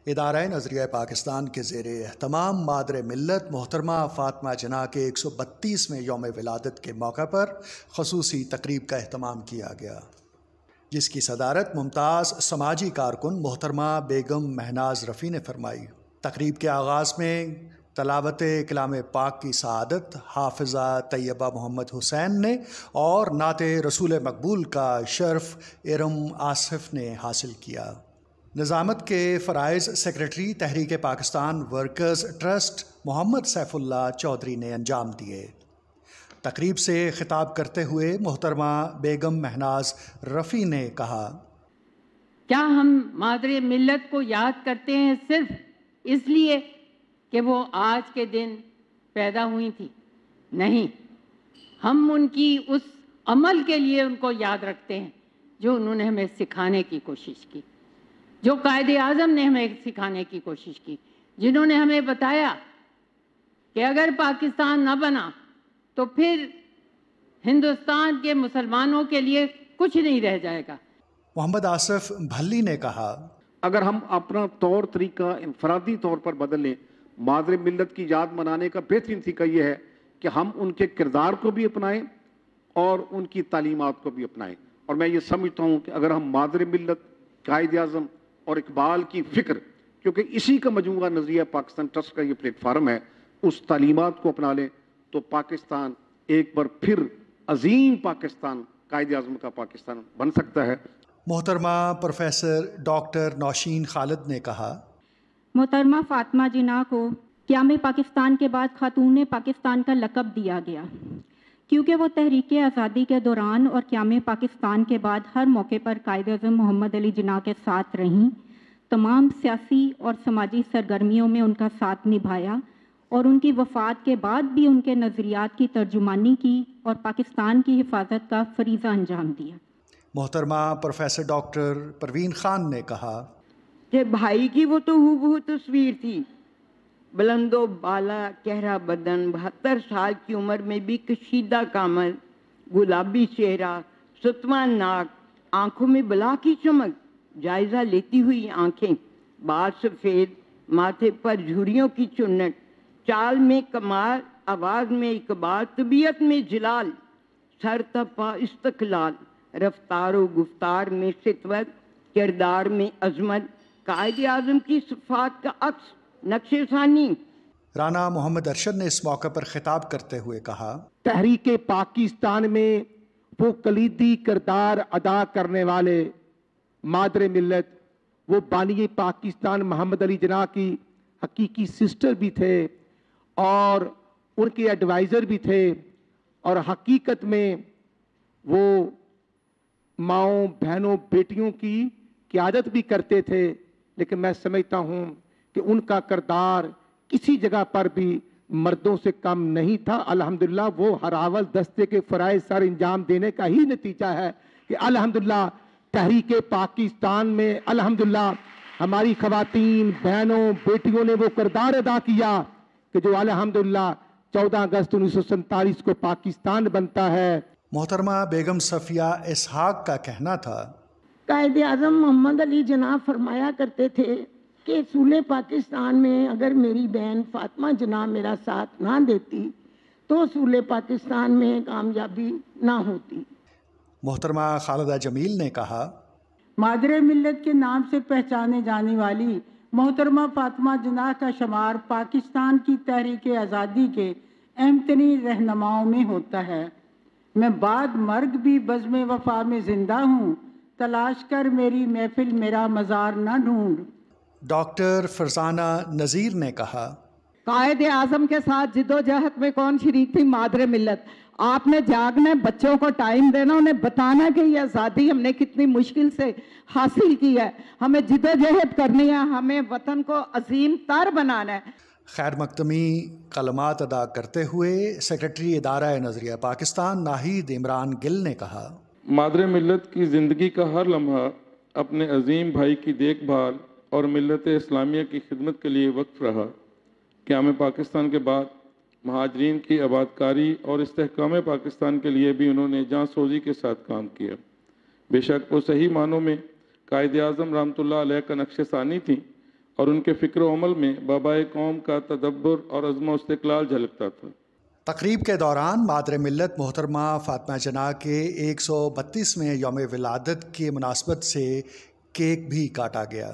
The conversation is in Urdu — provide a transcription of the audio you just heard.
ادارہ نظریہ پاکستان کے زیر اہتمام مادر ملت محترمہ فاطمہ جناح کے 132ویں یوم ولادت کے موقع پر خصوصی تقریب کا اہتمام کیا گیا، جس کی صدارت ممتاز سماجی کارکن محترمہ بیگم مہناز رفیع نے فرمائی۔ تقریب کے آغاز میں تلاوت کلام پاک کی سعادت حافظہ طیبہ محمد حسین نے اور نعت رسول مقبول کا شرف ارم آصف نے حاصل کیا۔ نظامت کے فرائض سیکرٹری تحریک پاکستان ورکرز ٹرسٹ محمد سیف اللہ چودھری نے انجام دیے۔ تقریب سے خطاب کرتے ہوئے محترمہ بیگم مہناز رفیع نے کہا، کیا ہم مادر ملت کو یاد کرتے ہیں صرف اس لیے کہ وہ آج کے دن پیدا ہوئی تھی؟ نہیں، ہم ان کی اس عمل کے لیے ان کو یاد رکھتے ہیں جو انہوں نے ہمیں سکھانے کی کوشش کی، جو قائد اعظم نے ہمیں سکھانے کی کوشش کی، جنہوں نے ہمیں بتایا کہ اگر پاکستان نہ بنا تو پھر ہندوستان کے مسلمانوں کے لیے کچھ نہیں رہ جائے گا۔ محمد آصف بھلی نے کہا، اگر ہم اپنا طور طریقہ انفرادی طور پر بدل لیں، مادر ملت کی یاد منانے کا بہترین طریقہ یہ ہے کہ ہم ان کے کردار کو بھی اپنائیں اور ان کی تعلیمات کو بھی اپنائیں۔ اور میں یہ سمجھتا ہوں کہ اگر ہم مادر ملت، قائد اعظم اور اقبال کی فکر، کیونکہ اسی کا مجموعہ نظریہ پاکستان ٹرسٹ کا یہ پلیٹ فارم ہے، اس تعلیمات کو اپنا لیں تو پاکستان ایک بار پھر عظیم پاکستان، قائد اعظم کا پاکستان بن سکتا ہے۔ محترمہ پروفیسر ڈاکٹر نوشین خالد نے کہا، محترمہ فاطمہ جناح کو قیام پاکستان کے بعد خاتون پاکستان کا لقب دیا گیا کیونکہ وہ تحریک آزادی کے دوران اور قیام پاکستان کے بعد ہر موقع پر قائد اعظم محمد علی جناح کے ساتھ رہیں، تمام سیاسی اور سماجی سرگرمیوں میں ان کا ساتھ نبھایا اور ان کی وفات کے بعد بھی ان کے نظریات کی ترجمانی کی اور پاکستان کی حفاظت کا فریضہ انجام دیا۔ محترمہ پروفیسر ڈاکٹر پروین خان نے کہا کہ بھائی کی وہ تو ہو تصویر تھی، بلند و بالا، گہرا بدن، 72 سال کی عمر میں بھی کشیدہ کامل، گلابی چہرہ، ستواں ناک، آنکھوں میں بلا کی چمک، جائزہ لیتی ہوئی آنکھیں، بال سفید، ماتھے پر جھریوں کی چنٹ، چال میں کمال، آواز میں اقبال، طبیعت میں جلال، سر تپا استقلال، رفتار و گفتار میں ستوت، کردار میں عظمت، قائد اعظم کی صفات کا عکس، نقش ثانی۔ رانا محمد ارشد نے اس موقع پر خطاب کرتے ہوئے کہا، تحریک پاکستان میں وہ کلیدی کردار ادا کرنے والے مادر ملت، وہ بانی پاکستان محمد علی جناح کی حقیقی سسٹر بھی تھے اور ان کے ایڈوائزر بھی تھے، اور حقیقت میں وہ ماؤں، بہنوں، بیٹیوں کی قیادت بھی کرتے تھے، لیکن میں سمجھتا ہوں کہ ان کا کردار کسی جگہ پر بھی مردوں سے کم نہیں تھا۔ الحمدللہ وہ ہراول دستے کے فرائض سر انجام دینے کا ہی نتیجہ ہے کہ الحمدللہ تحریک پاکستان میں الحمدللہ ہماری خواتین، بہنوں، بیٹیوں نے وہ کردار ادا کیا کہ جو الحمدللہ 14 اگست 1947 کو پاکستان بنتا ہے۔ محترمہ بیگم صفیہ اسحاق کا کہنا تھا، قائد اعظم محمد علی جناح فرمایا کرتے تھے کہ اصول پاکستان میں اگر میری بہن فاطمہ جناح میرا ساتھ نہ دیتی تو اصول پاکستان میں کامیابی نہ ہوتی۔ محترمہ خالدہ جمیل نے کہا، مادر ملت کے نام سے پہچانے جانے والی محترمہ فاطمہ جناح کا شمار پاکستان کی تحریک آزادی کے اہم ترین رہنماؤں میں ہوتا ہے۔ میں بعد مرگ بھی بزم وفا میں زندہ ہوں، تلاش کر میری محفل میرا مزار نہ ڈھونڈ۔ ڈاکٹر فرزانہ نذیر نے کہا، قائد اعظم کے ساتھ جد و جہد میں کون شریک تھی؟ مادر ملت۔ آپ نے جاگنا، بچوں کو ٹائم دینا، انہیں بتانا کہ یہ آزادی ہم نے کتنی مشکل سے حاصل کی ہے، ہمیں جد و جہد کرنی ہے، ہمیں وطن کو عظیم تر بنانا ہے۔ خیر مقدمی کلمات ادا کرتے ہوئے سیکرٹری ادارہ نظریہ پاکستان ناہید عمران گل نے کہا، مادر ملت کی زندگی کا ہر لمحہ اپنے عظیم بھائی کی دیکھ بھال اور ملت اسلامیہ کی خدمت کے لیے وقف رہا۔ قیام پاکستان کے بعد مہاجرین کی آبادکاری اور استحکام پاکستان کے لیے بھی انہوں نے جاں سوزی کے ساتھ کام کیا۔ بے شک وہ صحیح معنوں میں قائد اعظم رحمۃ اللہ علیہ کا نقش ثانی تھیں اور ان کے فکر و عمل میں بابائے قوم کا تدبر اور عزم و استقلال جھلکتا تھا۔ تقریب کے دوران مادر ملت محترمہ فاطمہ جناح کے 132ویں یوم ولادت کی مناسبت سے کیک بھی کاٹا گیا۔